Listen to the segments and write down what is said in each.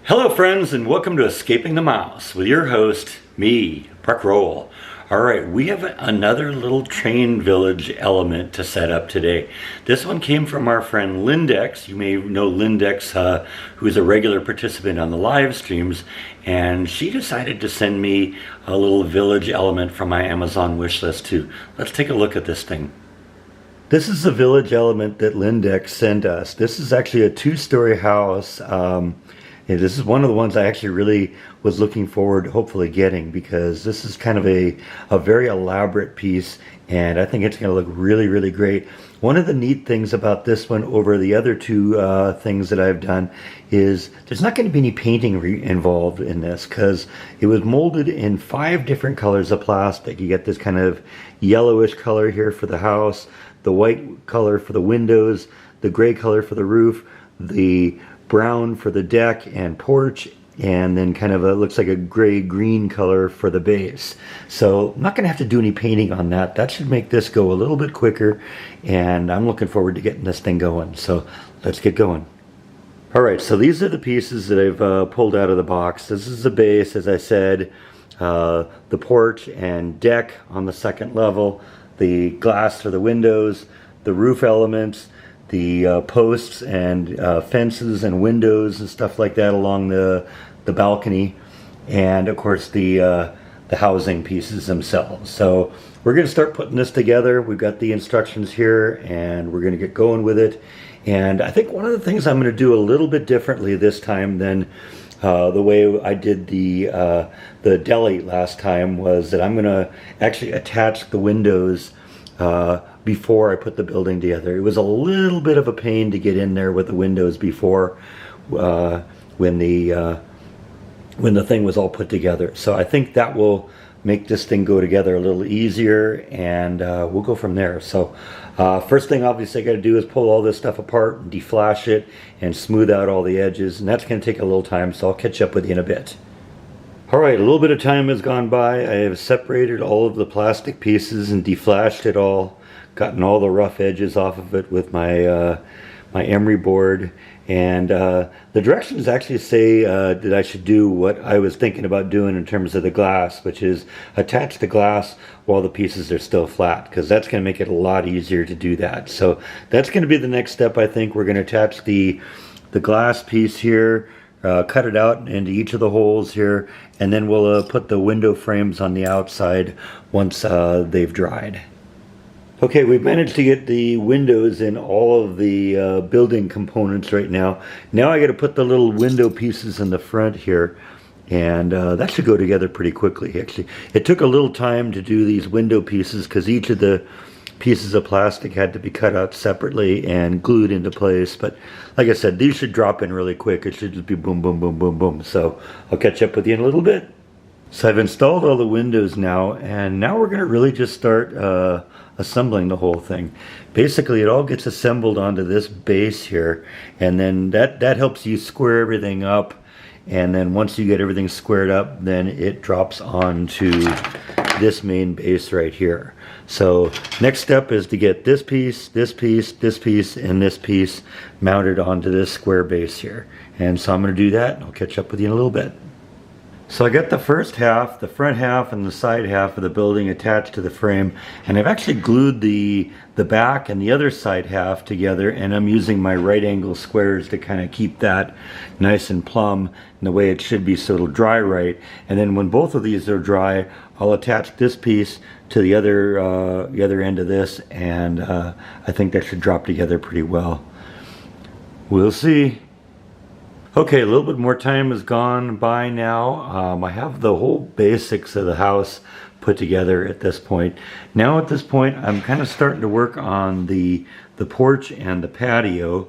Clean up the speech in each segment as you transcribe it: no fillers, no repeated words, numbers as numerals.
Hello friends, and welcome to Escaping the Mouse with your host, me, Puck Roll. Alright, we have another little train village element to set up today. This one came from our friend Lindex. You may know Lindex, who's a regular participant on the live streams, and she decided to send me a little village element from my Amazon wish list too. Let's take a look at this thing. This is the village element that Lindex sent us. This is actually a two-story house. Yeah, this is one of the ones I actually really was looking forward to hopefully getting, because this is kind of a very elaborate piece, and I think it's going to look really, really great. One of the neat things about this one over the other two things that I've done is there's not going to be any painting involved in this, because it was molded in 5 different colors of plastic. You get this kind of yellowish color here for the house, the white color for the windows, the gray color for the roof, the brown for the deck and porch, and then kind of looks like a gray-green color for the base. So I'm not going to have to do any painting on that. That should make this go a little bit quicker, and I'm looking forward to getting this thing going. So let's get going. Alright, so these are the pieces that I've pulled out of the box. This is the base, as I said, the porch and deck on the second level, the glass for the windows, the roof elements, the posts and fences and windows and stuff like that along the balcony, and of course the housing pieces themselves. So we're going to start putting this together. We've got the instructions here, and we're going to get going with it. And I think one of the things I'm going to do a little bit differently this time than the way I did the deli last time was that I'm going to actually attach the windows before I put the building together. It was a little bit of a pain to get in there with the windows before when the thing was all put together. So I think that will make this thing go together a little easier, and we'll go from there. So first thing obviously I got to do is pull all this stuff apart and deflash it and smooth out all the edges, and that's going to take a little time, so I'll catch up with you in a bit. Alright, a little bit of time has gone by. I have separated all of the plastic pieces and deflashed it all, gotten all the rough edges off of it with my my emery board, and the directions actually say that I should do what I was thinking about doing in terms of the glass, which is attach the glass while the pieces are still flat, because that's going to make it a lot easier to do that. So that's going to be the next step. I think we're going to attach the glass piece here, cut it out into each of the holes here, and then we'll put the window frames on the outside once they've dried. Okay, we've managed to get the windows in all of the building components right now. Now I got to put the little window pieces in the front here, and that should go together pretty quickly. Actually, it took a little time to do these window pieces because each of the pieces of plastic had to be cut out separately and glued into place. But like I said, these should drop in really quick. It should just be boom, boom, boom, boom, boom. So I'll catch up with you in a little bit. So I've installed all the windows now, and now we're going to really just start assembling the whole thing. Basically, it all gets assembled onto this base here, and then that helps you square everything up. And then once you get everything squared up, then it drops onto this main base right here. So next step is to get this piece, this piece, this piece, and this piece mounted onto this square base here. And so I'm going to do that, and I'll catch up with you in a little bit. So I got the first half, the front half, and the side half of the building attached to the frame, and I've actually glued the back and the other side half together, and I'm using my right angle squares to kind of keep that nice and plumb in the way it should be, so it'll dry right. And then when both of these are dry, I'll attach this piece to the other end of this, and I think that should drop together pretty well. We'll see. Okay, a little bit more time has gone by now. I have the whole basics of the house put together at this point. Now at this point, I'm kind of starting to work on the porch and the patio,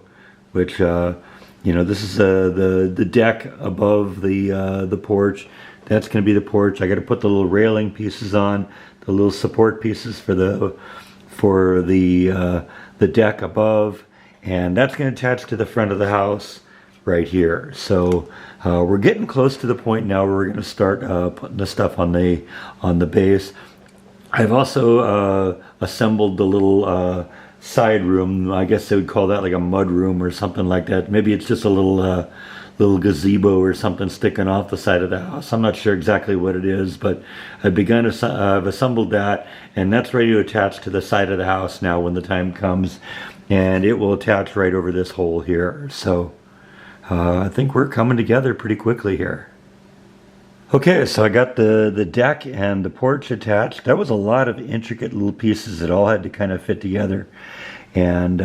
which, you know, this is the deck above the porch. That's going to be the porch. I got to put the little railing pieces on, the little support pieces for the deck above, and that's going to attach to the front of the house right here. So we're getting close to the point now where we're going to start putting the stuff on the base. I've also assembled the little side room. I guess they would call that like a mud room or something like that. Maybe it's just a little little gazebo or something sticking off the side of the house. I'm not sure exactly what it is, but I've I've assembled that, and that's ready to attach to the side of the house now when the time comes, and it will attach right over this hole here. So I think we're coming together pretty quickly here. Okay, so I got the deck and the porch attached. That was a lot of intricate little pieces that all had to kind of fit together. And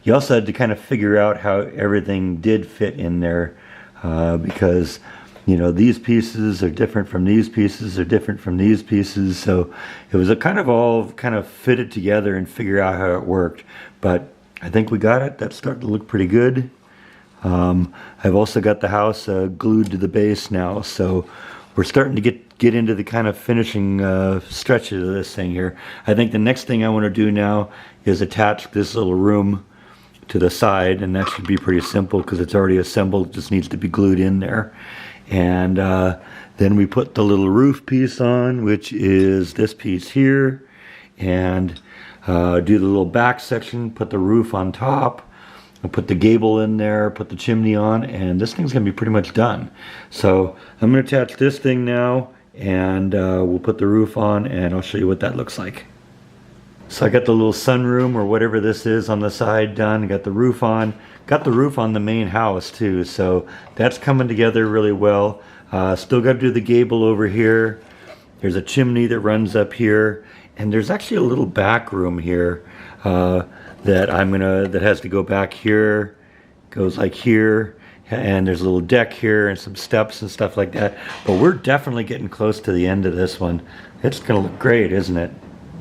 you also had to kind of figure out how everything did fit in there because, you know, these pieces are different from these pieces, are different from these pieces. So it was a kind of all kind of fitted together and figure out how it worked. But I think we got it. That's starting to look pretty good. I've also got the house glued to the base now, so we're starting to get into the kind of finishing stretches of this thing here. I think the next thing I want to do now is attach this little room to the side, and that should be pretty simple because it's already assembled. It just needs to be glued in there. And then we put the little roof piece on, which is this piece here, and do the little back section, put the roof on top. I'll put the gable in there, put the chimney on, and this thing's gonna be pretty much done. So I'm gonna attach this thing now, and we'll put the roof on, and I'll show you what that looks like. So I got the little sunroom or whatever this is on the side done. Got the roof on. Got the roof on the main house too, so that's coming together really well. Still got to do the gable over here. There's a chimney that runs up here, and there's actually a little back room here. That has to go back here, goes like here, and there's a little deck here and some steps and stuff like that. But we're definitely getting close to the end of this one. It's gonna look great, isn't it?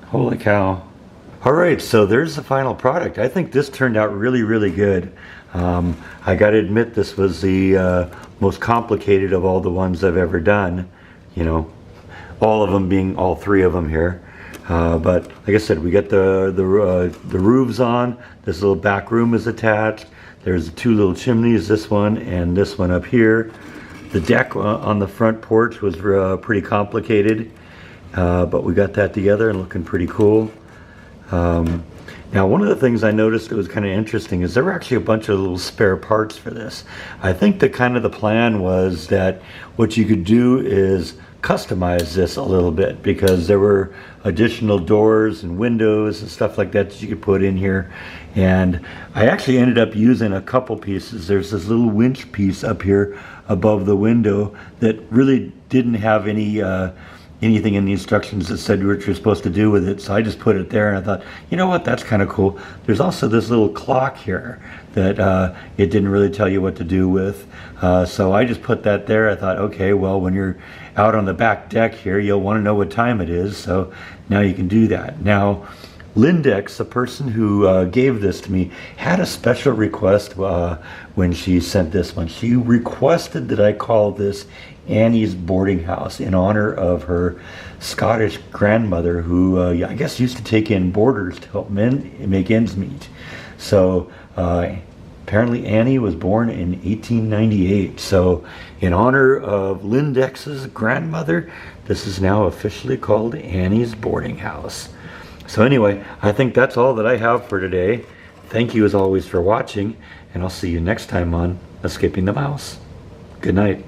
Holy cow. All right, so there's the final product. I think this turned out really, really good. I gotta admit, this was the most complicated of all the ones I've ever done. You know, all of them being all three of them here. But like I said, we got the roofs on. This little back room is attached. There's two little chimneys, this one and this one up here. The deck on the front porch was pretty complicated, but we got that together and looking pretty cool. Now, one of the things I noticed that was kind of interesting is there were actually a bunch of little spare parts for this. I think the plan was that what you could do is customize this a little bit, because there were additional doors and windows and stuff like that you could put in here. And I actually ended up using a couple pieces. There's this little winch piece up here above the window that really didn't have anything in the instructions that said what you're supposed to do with it, so I just put it there, and I thought, you know what, that's kind of cool. There's also this little clock here that it didn't really tell you what to do with, so I just put that there. I thought, okay, well, when you're out on the back deck here, you'll want to know what time it is, so now you can do that. Now, Lindex, the person who gave this to me, had a special request when she sent this one. She requested that I call this Annie's boarding house in honor of her Scottish grandmother, who I guess used to take in boarders to help make ends meet. So apparently Annie was born in 1898. So in honor of Lindex's grandmother, this is now officially called Annie's boarding house. So anyway, I think that's all that I have for today. Thank you as always for watching, and I'll see you next time on Escaping the Mouse. Good night.